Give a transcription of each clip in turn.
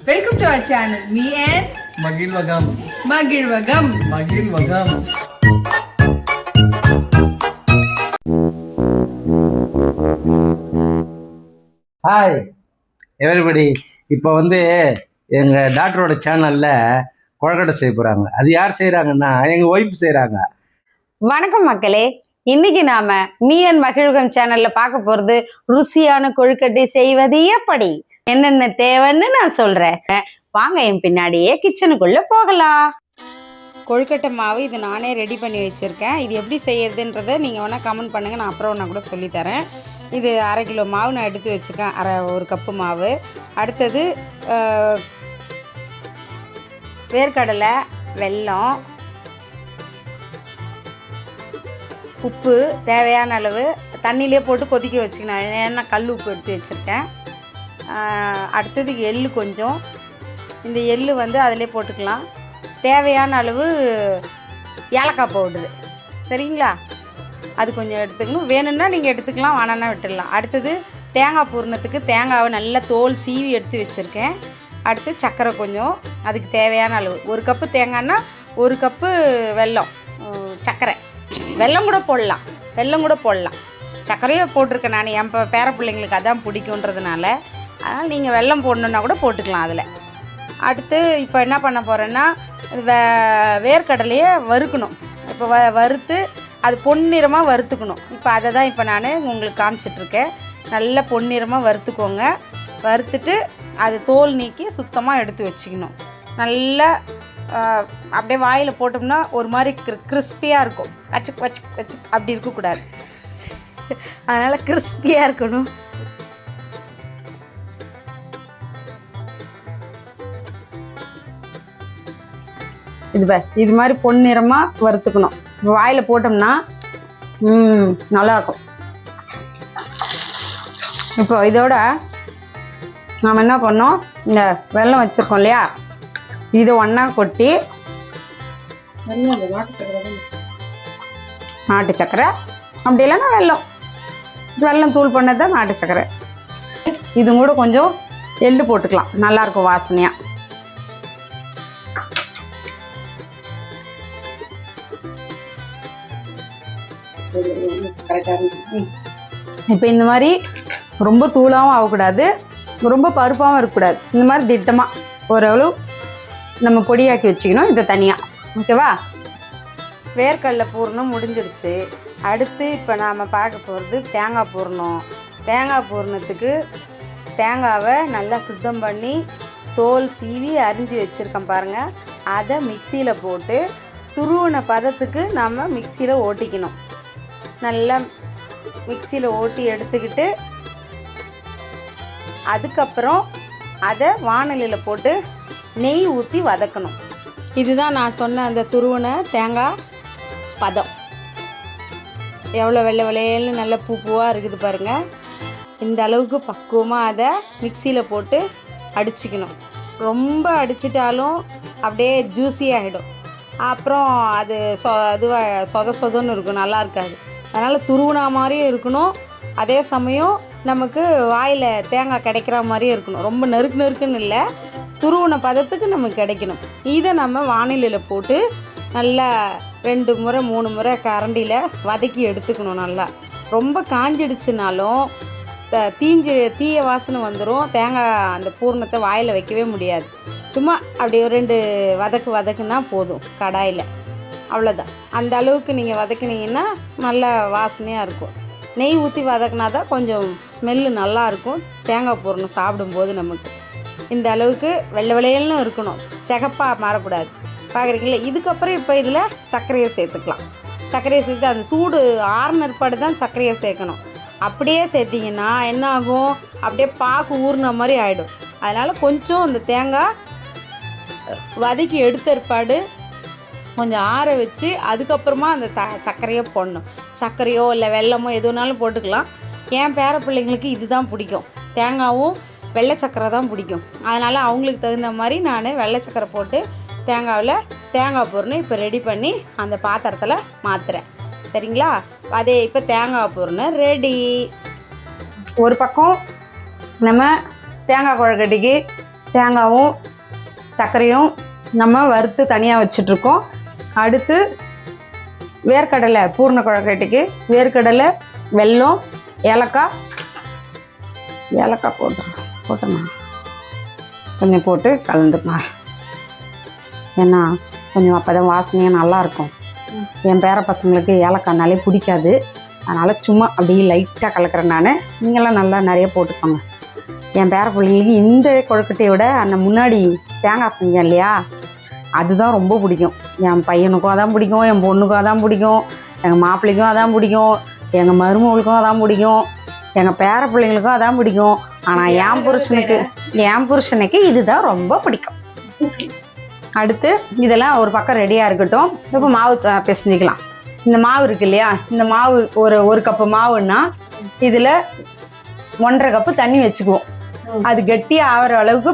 Welcome to our channel. Me and Magilwagam. Magilwagam. Magilwagam. Hi everybody. இப்போ எங்கள் டாக்டரோட சேனலில் கொழக்கட்டை செய்ய போகிறாங்க. அது யார் செய்கிறாங்கன்னா எங்கள் ஒய்ஃப் செய்கிறாங்க. வணக்கம் மக்களே, இன்னைக்கு நாம மீ அண்ட் மகிழ்வகம் சேனல்ல பார்க்க போறது ருசியான கொழுக்கட்டை செய்வது எப்படி, என்னென்ன தேவைன்னு நான் சொல்றேன். வாங்க என் பின்னாடியே கிச்சனுக்குள்ள போகலாம். கொழுக்கட்டை மாவு இது நானே ரெடி பண்ணி வச்சிருக்கேன். இது எப்படி செய்யறதுன்றதை நீங்க வேணா கமெண்ட் பண்ணுங்க, நான் அப்புறம் நான் கூட சொல்லித்தரேன். இது 1/2 கிலோ மாவு நான் எடுத்து வச்சிருக்கேன், 1 கப்பு மாவு. அடுத்தது வேர்க்கடலை, வெல்லம், உப்பு தேவையான அளவு தண்ணியிலே போட்டு கொதிக்க வச்சுக்கணும். ஏன்னா கல் உப்பு எடுத்து வச்சுருக்கேன். அடுத்தது எள்ளு கொஞ்சம், இந்த எள்ளு அதிலே போட்டுக்கலாம். தேவையான அளவு ஏலக்காய் பவுடரு, சரிங்களா? அது கொஞ்சம் எடுத்துக்கணும். வேணும்னா நீங்கள் எடுத்துக்கலாம், வேணான்னா விட்டுடலாம். அடுத்தது தேங்காய் பூரணத்துக்கு தேங்காவை நல்லா தோல் சீவி எடுத்து வச்சுருக்கேன். அடுத்து சர்க்கரை கொஞ்சம், அதுக்கு தேவையான அளவு. 1 கப்பு தேங்காய்னா 1 கப்பு வெல்லம், சர்க்கரை. வெல்லம் கூட போடலாம், சர்க்கரையே போட்டிருக்கேன் நான். என் பேர பிள்ளைங்களுக்கு அதான் பிடிக்குன்றதுனால, அதனால் நீங்கள் வெல்லம் போடணுன்னா கூட போட்டுக்கலாம் அதில். அடுத்து இப்போ என்ன பண்ண போகிறேன்னா, வேர்க்கடலையை வறுக்கணும். இப்போ வறுத்து அது பொன்னிறமாக வறுத்துக்கணும். இப்போ அதை தான் இப்போ நான் உங்களுக்கு காமிச்சிட்ருக்கேன். நல்லா பொன்னிறமாக வறுத்துக்கோங்க. வறுத்துட்டு அது தோல் நீக்கி சுத்தமாக எடுத்து வச்சுக்கணும். நல்லா அப்படியே வாயில் போட்டோம்னா ஒரு மாதிரி கிறிஸ்பியாக இருக்கும். கச்சுக் வச்சுக் வச்சுக் அப்படி இருக்கக்கூடாது, அதனால் கிறிஸ்பியாக இருக்கணும். இது மாதிரி பொன்னிறமாக வறுத்துக்கணும். வாயில் போட்டோம்னா நல்லாயிருக்கும். இப்போ இதோட நாம் என்ன பண்ணோம், இந்த வெல்லம் வச்சுருக்கோம் இல்லையா, இதை ஒன்றா கொட்டி, நாட்டு சக்கரை அப்படி இல்லைன்னா வெல்லம் தூள் பண்ணது தான் நாட்டு சக்கரை. இது கூட கொஞ்சம் எள்ளு போட்டுக்கலாம், நல்லாயிருக்கும் வாசனையாக. இப்போ இந்த மாதிரி ரொம்ப தூளாகவும் ஆகக்கூடாது, ரொம்ப பருப்பாகவும் இருக்கக்கூடாது. இந்த மாதிரி திட்டமாக ஓரளவு நம்ம பொடியாக்கி வச்சுக்கணும். இதை தனியாக, ஓகேவா? வேர்க்கடலை பூரணம் முடிஞ்சிருச்சு. அடுத்து இப்போ நாம் பார்க்க போகிறது தேங்காய் பூரணம். தேங்காய் பூரணத்துக்கு தேங்காவை நல்லா சுத்தம் பண்ணி தோல் சீவி அரிஞ்சு வச்சுருக்கேன் பாருங்கள். அதை மிக்சியில் போட்டு துருவின பதத்துக்கு நாம் மிக்சியில் ஓட்டிக்கணும். நல்லா மிக்சியில் ஓட்டி எடுத்துக்கிட்டு அதுக்கப்புறம் அதை வாணலியில் போட்டு நெய் ஊற்றி வதக்கணும். இதுதான் நான் சொன்ன அந்த துருவின தேங்காய் பதம். எவ்வளோ வெள்ளை வெள்ளையல்னு நல்ல பூவாக இருக்குது பாருங்கள். இந்த அளவுக்கு பக்குவமாக அதை மிக்சியில் போட்டு அடிச்சுக்கணும். ரொம்ப அடிச்சிட்டாலும் அப்படியே ஜூஸி ஆகிடும், அப்புறம் அது சொதன்னு இருக்கும், நல்லா இருக்காது. அதனால் துருவினா மாதிரியும் இருக்கணும், அதே சமயம் நமக்கு வாயில் தேங்காய் கிடைக்கிற மாதிரியும் இருக்கணும். ரொம்ப நறுக்குன்னு இல்லை, துருவின பதத்துக்கு நமக்கு கிடைக்கணும். இதை நம்ம வானிலையில் போட்டு நல்லா 2 முறை 3 முறை கரண்டியில் வதக்கி எடுத்துக்கணும். நல்லா ரொம்ப காஞ்சிடுச்சுனாலும் தீய வாசனை வந்துடும். தேங்காய் அந்த பூரணத்தை வாயில் வைக்கவே முடியாது. சும்மா அப்படி ஒரு 2 வதக்குனா போதும் கடாயில், அவ்வளோதான். அந்த அளவுக்கு நீங்கள் வதக்கினீங்கன்னா நல்ல வாசனையாக இருக்கும். நெய் ஊற்றி வதக்கினா தான் கொஞ்சம் ஸ்மெல்லு நல்லாயிருக்கும் தேங்காய் பூரணம் சாப்பிடும்போது நமக்கு. இந்த அளவுக்கு வெள்ளை வெள்ளையல்னு இருக்கணும், சிகப்பாக மாறக்கூடாது. பார்க்குறீங்களா? இதுக்கப்புறம் இப்போ இதில் சர்க்கரையை சேர்த்துக்கலாம். சர்க்கரையை சேர்த்து அந்த சூடு ஆறுன ஏற்பாடு தான் சர்க்கரையை சேர்க்கணும். அப்படியே சேர்த்திங்கன்னா என்ன ஆகும், அப்படியே பாக்கு ஊறின மாதிரி ஆகிடும். அதனால் கொஞ்சம் அந்த தேங்காய் வதக்கி எடுத்த ஏற்பாடு கொஞ்சம் ஆற வச்சு அதுக்கப்புறமா அந்த சர்க்கரையோ போடணும். சர்க்கரையோ இல்லை வெல்லமோ எதுனாலும் போட்டுக்கலாம். என் பேர பிள்ளைங்களுக்கு இது தான் பிடிக்கும், தேங்காயும் வெள்ளை சர்க்கரை தான் பிடிக்கும். அதனால் அவங்களுக்கு தகுந்த மாதிரி நான் வெள்ளை சர்க்கரை போட்டு தேங்காய் பூரணம் இப்போ ரெடி பண்ணி அந்த பாத்திரத்தில் மாற்றுறேன், சரிங்களா? அதே இப்போ தேங்காய் பூரணம் ரெடி. ஒரு பக்கம் நம்ம தேங்காய் கொழுக்கட்டைக்கு தேங்காயும் சர்க்கரையும் நம்ம வறுத்து தனியாக வச்சிட்ருக்கோம். அடுத்து வேர்க்கடலை பூர்ண கொழக்கட்டைக்கு வேர்க்கடலை, வெல்லம், ஏலக்காய் போட்டோம்னா கொஞ்சம் போட்டு கலந்துக்கலாம். ஏன்னா கொஞ்சம் அப்போ தான் வாசனையாக நல்லாயிருக்கும். என் பேர பசங்களுக்கு ஏலக்காய்னாலே பிடிக்காது, அதனால் சும்மா அப்படியே லைட்டாக கலக்கிறேன் நான். நீங்களாம் நல்லா நிறைய போட்டுக்கோங்க. என் பேர பிள்ளைங்களுக்கு இந்த கொழுக்கட்டையை விட அந்த முன்னாடி தேங்காய் செஞ்சேன் இல்லையா, அதுதான் ரொம்ப பிடிக்கும். என் பையனுக்கும் அதான் பிடிக்கும், என் பொண்ணுக்கும் அதான் பிடிக்கும், எங்கள் மாப்பிள்ளைக்கும் அதான் பிடிக்கும், எங்கள் மருமகளுக்கும் அதான் பிடிக்கும், எங்கள் பேர பிள்ளைங்களுக்கும் அதான் பிடிக்கும். ஆனால் என் புருஷனுக்கு இதுதான் ரொம்ப பிடிக்கும். அடுத்து இதெல்லாம் ஒரு பக்கம் ரெடியாக இருக்கட்டும். இப்போ மாவு பிசைஞ்சிக்கலாம். இந்த மாவு இருக்கு இல்லையா, இந்த மாவு ஒரு கப்பு மாவுன்னா இதில் 1.5 கப்பு தண்ணி வச்சுக்குவோம். அது கெட்டியாக ஆகிற அளவுக்கு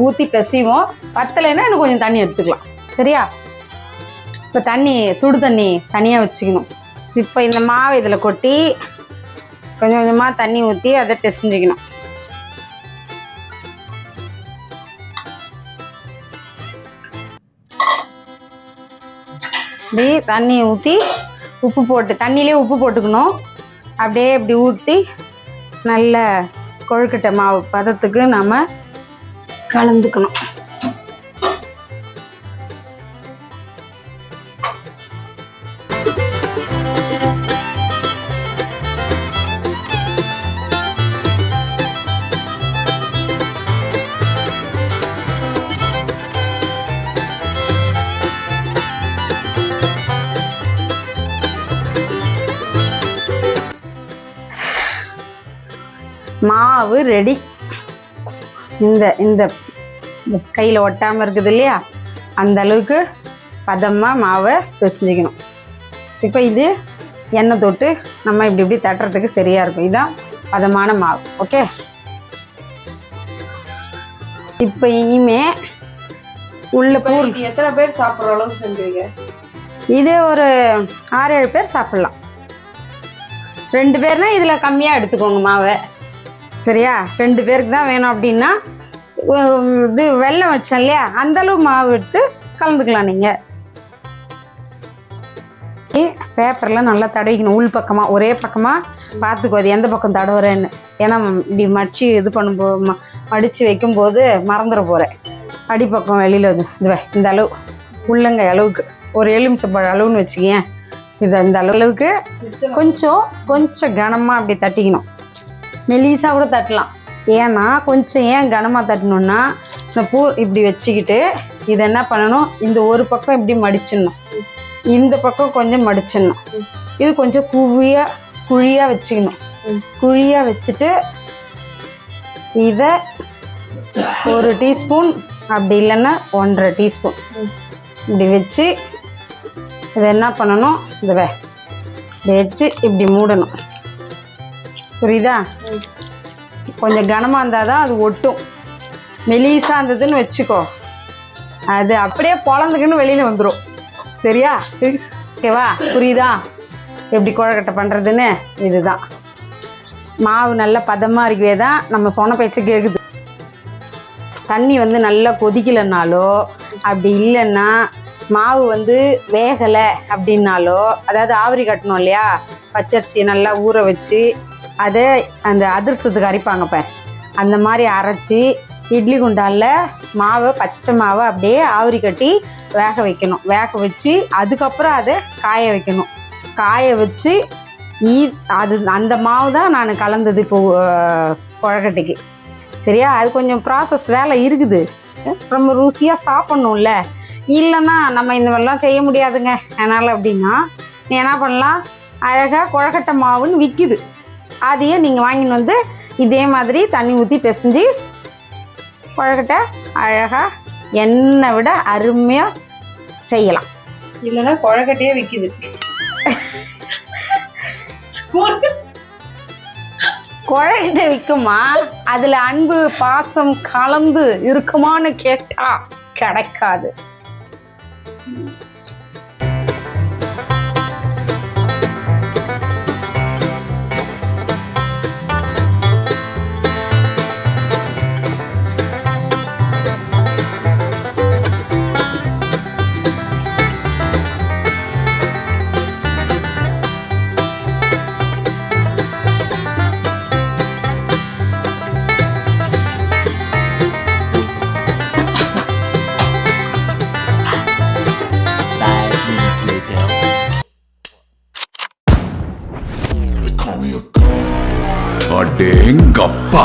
ஊற்றி பிசைவோம். பத்தலைன்னா இன்னும் கொஞ்சம் தண்ணி எடுத்துக்கலாம். சரியா? இப்போ சுடு தண்ணி தனியாக வச்சுக்கணும். இப்போ இந்த மாவு இதில் கொட்டி கொஞ்சம் கொஞ்சமாக தண்ணி ஊற்றி அதை பிசைஞ்சிக்கணும். இப்படி தண்ணி ஊற்றி உப்பு போட்டு தண்ணியிலே உப்பு போட்டுக்கணும். அப்படியே இப்படி ஊற்றி நல்ல கொழுக்கட்டை மாவு பதத்துக்கு நம்ம கலந்துக்கணும். மாவு ரெடி. இந்த கையில் ஒட்டாமல் இருக்குது இல்லையா, அந்த அளவுக்கு பதமாக மாவை பிசைஞ்சிக்கணும். இப்போ இது எண்ணெய் தொட்டு நம்ம இப்படி தட்டுறதுக்கு சரியாக இருக்கும். இதுதான் பதமான மாவு. ஓகே, இப்போ இனிமே உள்ள எத்தனை பேர் சாப்பிட்ற அளவுக்கு செஞ்சுருங்க? இது ஒரு 6-7 பேர் சாப்பிட்லாம். 2 பேர்னா இதில் கம்மியாக எடுத்துக்கோங்க மாவை. சரியா? 2 பேருக்கு தான் வேணும் அப்படின்னா இது வெல்லம் வச்சேன் இல்லையா, அந்தளவு மாவு எடுத்து கலந்துக்கலாம். நீங்கள் பேப்பர்லாம் நல்லா தடவிக்கணும். உள் பக்கமாக ஒரே பக்கமாக பார்த்துக்கோ, அது எந்த பக்கம் தடவுறேன்னு. ஏன்னா இப்படி இது பண்ணும்போது மடித்து வைக்கும்போது மறந்துட போகிறேன். அடிப்பக்கம் வெளியில் இந்த அளவு உள்ளங்க அளவுக்கு ஒரு எலுமிச்சம்பழம் அளவுன்னு வச்சுக்கேன். இதை இந்த அளவுக்கு கொஞ்சம் கனமாக அப்படி தட்டிக்கணும். மெலிசாக கூட தட்டலாம். ஏன்னா ஏன் கனமாக தட்டணுன்னா, இந்த பூ இப்படி வச்சுக்கிட்டு இதை என்ன பண்ணணும், இந்த ஒரு பக்கம் இப்படி மடிச்சிடணும், இந்த பக்கம் கொஞ்சம் மடிச்சிடணும். இது கொஞ்சம் குழியாக வச்சுக்கணும். குழியாக வச்சுட்டு இதை 1 டீஸ்பூன் அப்படி இல்லைன்னா 1.5 டீஸ்பூன் இப்படி வச்சு இதை என்ன பண்ணணும், இதை வச்சு இப்படி மூடணும். புரியுதா? கொஞ்சம் கனமாக இருந்தால் தான் அது ஒட்டும். மெலிசாக இருந்ததுன்னு வச்சுக்கோ, அது அப்படியே பொழந்துக்குன்னு வெளியில் வந்துடும். சரியா? ஓகேவா? புரியுதா எப்படி கொழுக்கட்டை பண்ணுறதுன்னு? இதுதான் மாவு நல்லா பதமாக இருக்கவே தான் நம்ம சொன்ன பேச்சு கேட்குது. தண்ணி நல்லா கொதிக்கலைன்னாலோ அப்படி இல்லைன்னா மாவு வேகலை அப்படின்னாலோ, அதாவது ஆவரி கட்டணும் இல்லையா, பச்சரிசியை நல்லா ஊற வச்சு அதை அந்த அதிரசத்துக்கு அரைப்பாங்க பார், அந்த மாதிரி அரைச்சி இட்லி குண்டானில் மாவை பச்சை மாவை அப்படியே ஆவரி கட்டி வேக வைக்கணும். வேக வச்சு அதுக்கப்புறம் அதை காய வைக்கணும். காய வச்சு அந்த மாவு தான் நான் கலந்தது இப்போ கொழுக்கட்டைக்கு. சரியா? அது கொஞ்சம் ப்ராசஸ் வேலை இருக்குது. ரொம்ப ருசியாக சாப்பிட்ணும்ல, இல்லைன்னா நம்ம இந்த மாதிரிலாம் செய்ய முடியாதுங்க. அதனால் அப்படின்னா நீ என்ன பண்ணலாம், அழகாக கொழுக்கட்டை மாவுன்னு விற்கிது, அதையே நீங்கள் வாங்கின்னு இதே மாதிரி தண்ணி ஊற்றி பிசைஞ்சு கொழுக்கட்டை அழகாக எண்ணெய் விட அருமையாக செய்யலாம். இல்லைன்னா கொழுக்கட்டையே விற்கிது. கொழுக்கட்டை விற்குமா? அதில் அன்பு பாசம் கலந்து இருக்குமான்னு கேட்டால் கிடைக்காது. அப்பா.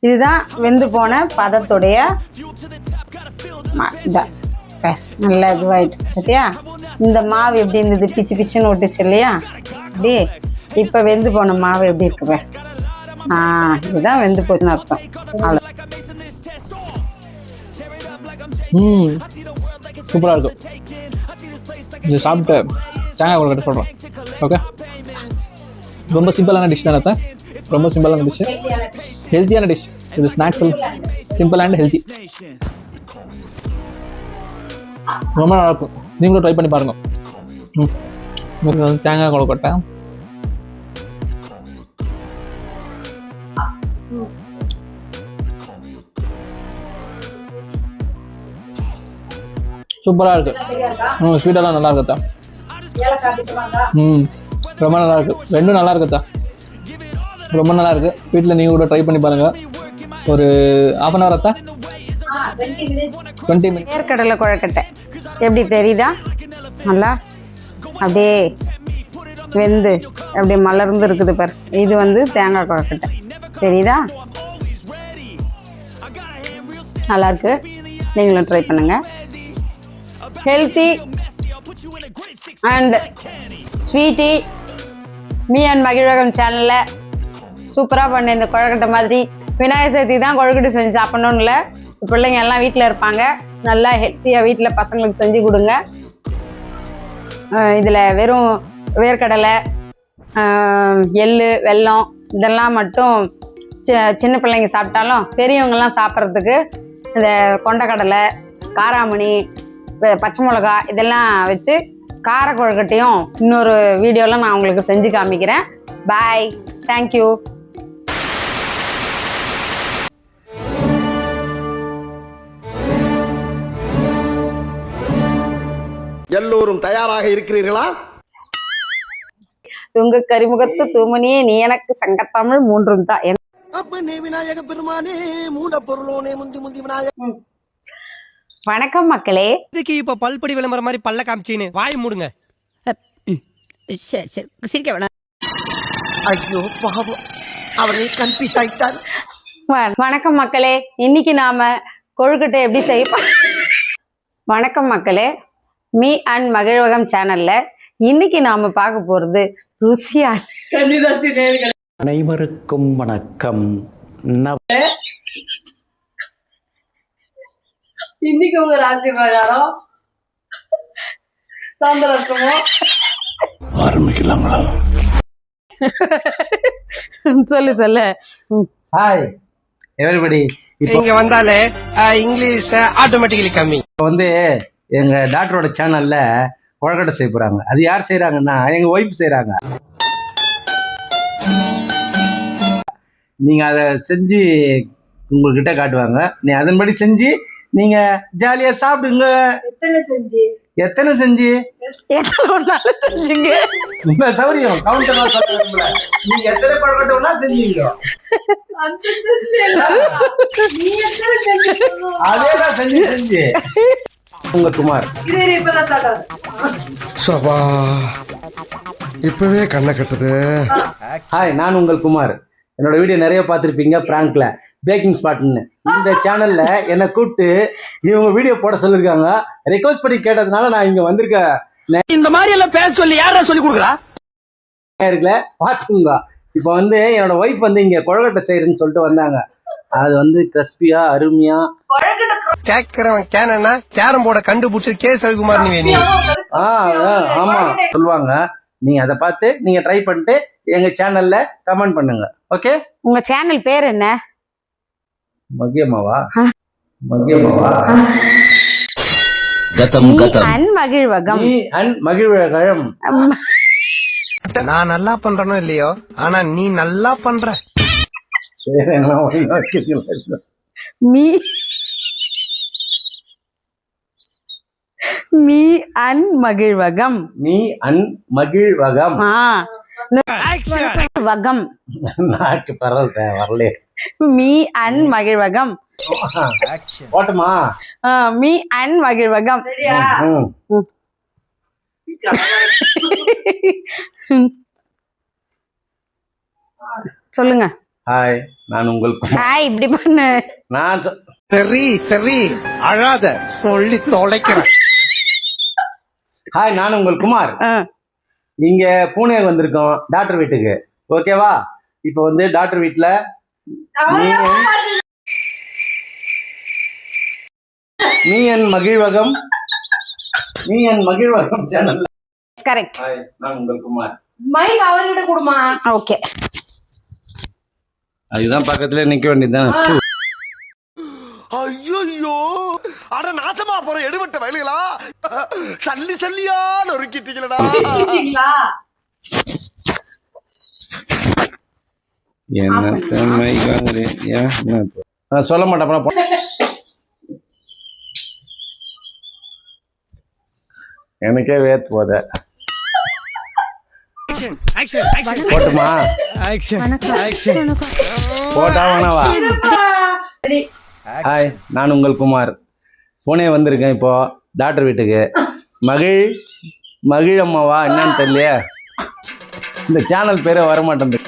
இதுதான் வெந்து போன பதத்துடைய நல்லா இதுவாயிட்டு பார்த்தியா. இந்த மாவு எப்படி இருந்தது, பிச்சு பிச்சுன்னு ஒட்டுச்சு இல்லையா, அப்படி இப்போ வெந்து போன மாவு எப்படி இருக்குப்ப. இதுதான் வெந்து போச்சுன்னு அர்த்தம். அவ்வளோ சூப்பராக இருக்கும். இது சாப்பிட்டு தேங்காய் கொழுக்கட்டை சொல்கிறோம். ஓகே, ரொம்ப சிம்பிளான டிஷ் தானே, ரொம்ப சிம்பிளான டிஷ்ஷு, ஹெல்த்தியான டிஷ். இது ஸ்நாக்ஸ் சிம்பிள் அண்ட் ஹெல்த்தி, ரொம்ப நல்லாயிருக்கும். நீங்களும் ட்ரை பண்ணி பாருங்கள். உங்களுக்கு வந்து தேங்காய் கொழுக்கட்டை சூப்பராக இருக்குது. ஸ்வீட்டெல்லாம் நல்லா இருக்குதா? ரொம்ப நல்லா இருக்கு. ரெண்டும் நல்லா இருக்குதா, ரொம்ப நல்லா இருக்கு. வீட்டில் நீங்கள் கூட ட்ரை பண்ணி பாருங்கள். ஒரு ½ அன் ஹவர் 20 மினிட்ஸ். வேர்க்கடலை கொழுக்கட்டை எப்படி தெரியுதா, நல்லா அப்படியே வெந்து அப்படியே மலர்ந்து இருக்குது பாரு. இது வந்து தேங்காய் கொழுக்கட்டை தெரியுதா, நல்லா இருக்கு. நீங்களும் ட்ரை பண்ணுங்க. Healthy and sweety me and Magizhvagam சேனலில் சூப்பராக பண்ண இந்த கொழுக்கட்டை மாதிரி விநாயகர் சதுர்த்தி தான் கொழுக்கட்டை செஞ்சு சாப்பிட்ணுன்னு இல்லை. பிள்ளைங்க எல்லாம் வீட்டில் இருப்பாங்க, நல்லா ஹெல்த்தியாக வீட்டில் பசங்களுக்கு செஞ்சு கொடுங்க. இதில் வெறும் வேர்க்கடலை, எள்ளு, வெல்லம் இதெல்லாம் மட்டும் சின்ன பிள்ளைங்க சாப்பிட்டாலும் பெரியவங்கெல்லாம் சாப்பிட்றதுக்கு இந்த கொண்டக்கடலை, காராமணி, பச்சை மிளகா இதெல்லாம் வச்சு கார கொழுக்கட்டையும் இன்னொரு வீடியோவில் நான் உங்களுக்கு செஞ்சு காமிக்கிறேன். பாய், தேங்க்யூ. எல்லோரும் தயாராக இருக்கிறீர்களா? துங்க கரிமுகத்து தூமணியே நீ எனக்கு சங்கத்தமிழ் மூன்றும் தான். அப்பனே விநாயக பெருமானே மூட பொருளோனே முந்தி முந்தி விநாயக. வணக்கம் மக்களே. இதுக்கு இப்ப பல்படி விளம்பரம் மாதிரி பல்ல காமிச்சின்னு வாய் மூடுங்க. சரி சரி, சிரிக்க வேணாம். ஐயோ பாவம், அவரே கன்ஃபியூஸ் ஆயிட்டார். வணக்கம் மக்களே, இன்னைக்கு நாம கொழுக்கட்டை எப்படி செய்ய. வணக்கம் மக்களே, மீ அண்ட் மகிழ்வகம் சேனல்ல இன்னைக்கு நாம பார்க்க போறது ருசியான அனைவருக்கும் வணக்கம். இன்னைக்கு உங்க ராசி பிரகாரம் சந்திரசமம் ஆரம்பிக்கலாங்களா? சொல்லு சொல்லு. Hi everybody. இங்க வந்தாலே இங்கிலீஷ் ஆட்டோமேட்டிக்கலி கம்மி. இப்போ வந்து எங்க டாக்டரோட சேனல்ல கொழுக்கட்டை செய்ய போறாங்க. அது யார் செய்யறாங்கன்னா எங்க ஒய்ஃப் செய்யறாங்க. நீங்க அதை செஞ்சு உங்ககிட்ட காட்டுவாங்க. நீ அதன்படி செஞ்சு நீங்க ஜாலியா சாப்பிடுங்க. எத்தனை செஞ்சு செஞ்சுங்க உங்க சௌரியம் கவுண்டர் சொல்ல. நீங்க எத்தனை கொழுக்கட்டை வேணா செஞ்சீங்க, அதேதான் செஞ்சு செஞ்சு. உங்க குமார். சபா இப்பவே கண்ணை கட்டுது. ஹாய், நான் உங்கள் குமார். என்னோட வீடியோ நிறைய பார்த்துருப்பீங்க, பிராங்க்ல பேக்கிங் ஸ்பாட்னு. இந்த சேனல்ல என்னை கூப்பிட்டு இவங்க வீடியோ போட சொல்லியிருக்காங்க. ரெக்வஸ்ட் பண்ணி கேட்டதுனால நான் இங்க வந்திருக்கேன். இந்த மாதிரி எல்லாம் பேச சொல்லி யாரா சொல்லி கொடுக்குறா இருக்குல்ல, பாத்துங்க. இப்போ வந்து என்னோட ஒய்ஃப் வந்து இங்க கொழுக்கட்டை செய்யறேன்னு சொல்லிட்டு வந்தாங்க. அது வந்து கிறிஸ்பியா அருமையா கேக்குறவன் கேனா கேரம் போர்டை கண்டுபிடிச்சு கே ரவிக்குமார் நீ ஆமா சொல்லுவாங்க. நீங்க அதை பார்த்து நீங்க ட்ரை பண்ணிட்டு எங்க சேனல்ல கமெண்ட் பண்ணுங்க. ஓகே, உங்க சேனல் பேர் என்ன? மகியமாவா? மகியமாவா? கதம் கதம் அன் மகிழ்வகம். நீ அன் மகிழ்வகம். நான் நல்லா பண்றனோ இல்லையோ, ஆனா நீ நல்லா பண்ற. Me me and Magizhvagam. நீ அன் மகிழ்வகம். வகம் நாக்கு பரவல் வரலே. Me and Magizhvagam. போட்டுமா? Me and Magizhvagam. சொல்லுங்க. ஹாய், நான் உங்கள் குமார். ஹாய், இப்படி பண்ணு. நான் சரி சரி அழாத சொல்லி தொலைக்கிறேன். ஹாய், நான் உங்கள் குமார். இங்க பூனே வந்திருக்கோம் டாக்டர் வீட்டுக்கு. ஓகேவா? இப்போ வந்து டாக்டர் வீட்டுல நீ என் மகிழ்வகம் சேனல். கரெக்ட். ஹாய், நான் உங்கள் குமார். மைக் அவர்கிட்ட கொடுமா. ஓகே. அதுதான் பக்கத்துல நிக்க வேண்டியதுதான். ஐயோ அட நாசமா போற எடுபட்ட வயலுகளா, சல்லி சல்லியா நொறுக்கிட்டீங்களா. சொல்ல மாட்டேன். எனக்கே வேத்து போத. போட்டுமா? போட்டா வேணாவா? ஹாய், நான் உங்கள் குமார். பூனே வந்திருக்கேன் இப்போ டாக்டர் வீட்டுக்கு. மகிழ் அம்மாவா என்னன்னு தெரியலையே. இந்த சேனல் பேரே வர மாட்டேங்குது.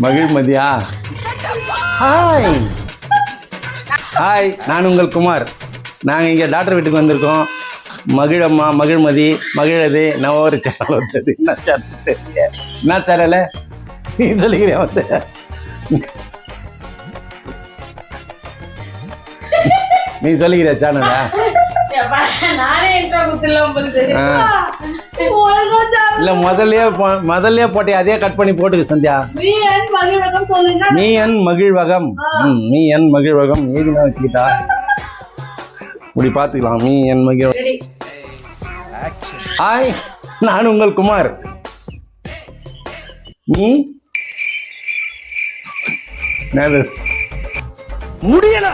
மகிழ்மதியா? ஹாய் ஹாய், நான் உங்கள் குமார். நாங்கள் இங்கே டாக்டர் வீட்டுக்கு வந்திருக்கோம். மகிழம்மா, மகிழ்மதி, மகிழது நான் ஒரு சேனல் வந்தது. என்ன சேனல் தெரியல. என்ன சேனல் நீ சொல்லிக்கிறேன் வந்து. நீ சொல்லிக்கிற சேனலா? இல்ல முதல்லயே போட்டே அதே கட் பண்ணி போட்டுக்கு சந்தியா. மீ என் மகிழ்வகம். மீ என் மகிழ்வகம் ஏதுனா வச்சுக்கிட்டா இப்படி பாத்துக்கலாம். மீ என் மகிழ்வகம். ஹாய், நான் உங்கள் குமார். நீ முடியல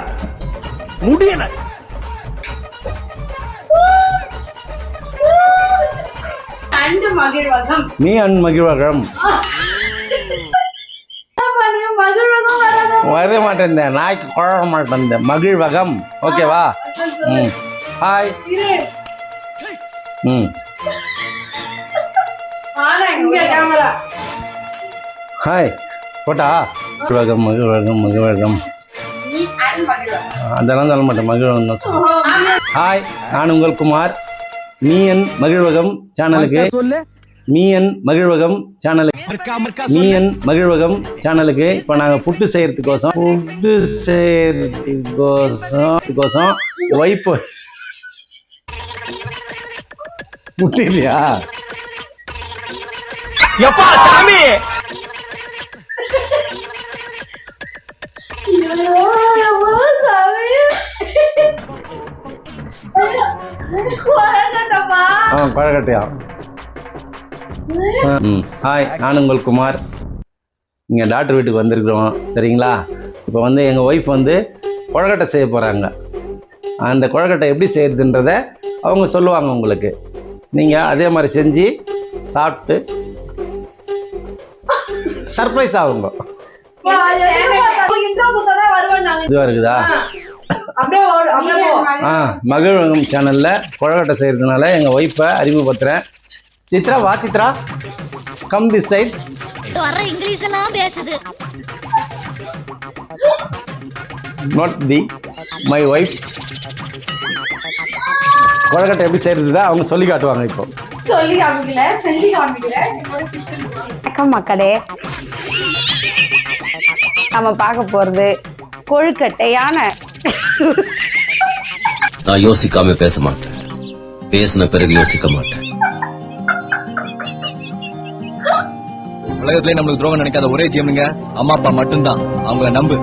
நீ அன் மகிழ்வகம் வர மாட்டேன். நாய்க்கு குழம்ப மாட்டேன். மகிழ்வகம். ஓகேவா? ஹாய். ஹாய் போட்டா? மகிழ்வகம் மகிழ்வகம் மகிழ்வகம் அதெல்லாம் சொல்ல மாட்டேன். மகிழ்வகம் தான் சொல்லுவேன். ஹாய், நான் உங்கள் குமார். மீ என் மகிழ்வகம் சேனலுக்கு இப்போ நாங்கள் புட்டு செய்யறதுக்கோசம் வைப்பு புட்டு இல்லையா? எப்பா சாமி குழக்கட்டையா? ஹாய், நான் உங்கள் குமார். இங்கே டாக்டர் வீட்டுக்கு வந்திருக்கிறோம். சரிங்களா? இப்போ வந்து எங்கள் ஒய்ஃப் வந்து குழக்கட்டை செய்ய போகிறாங்க. அந்த குழக்கட்டை எப்படி செய்யறதுன்றத அவங்க சொல்லுவாங்க உங்களுக்கு. நீங்கள் அதே மாதிரி செஞ்சு சாப்பிட்டு சர்ப்ரைஸ் ஆகுங்க. இதுவாக இருக்குதா? மகிழ்வகம் சேனல்ல குழக்கட்டை செய்யறதுனால எங்க ஒய்ஃபை அறிமுகப்படுத்துறேன். சித்ரா, வா Chitra, come this side. English எல்லாம் பேசுது. Not the my wife. குழக்கட்டை எப்படி செய்யறதுதா அவங்க சொல்லி காட்டுவாங்க. இப்போ சொல்லி காமிக்கல, செஞ்சு காமிக்கல. வணக்கம் மக்களே. நம்ம பார்க்க போறது கொழுக்கட்டையான. நான் யோசிக்காம பேச மாட்டேன். பேசின பிறகு யோசிக்க மாட்டேன். உலகத்திலே நம்மளுக்கு துரோகம் நினைக்காத ஒரே ஜீவனுங்க அம்மா அப்பா மட்டும்தான். அவங்கள நம்பு.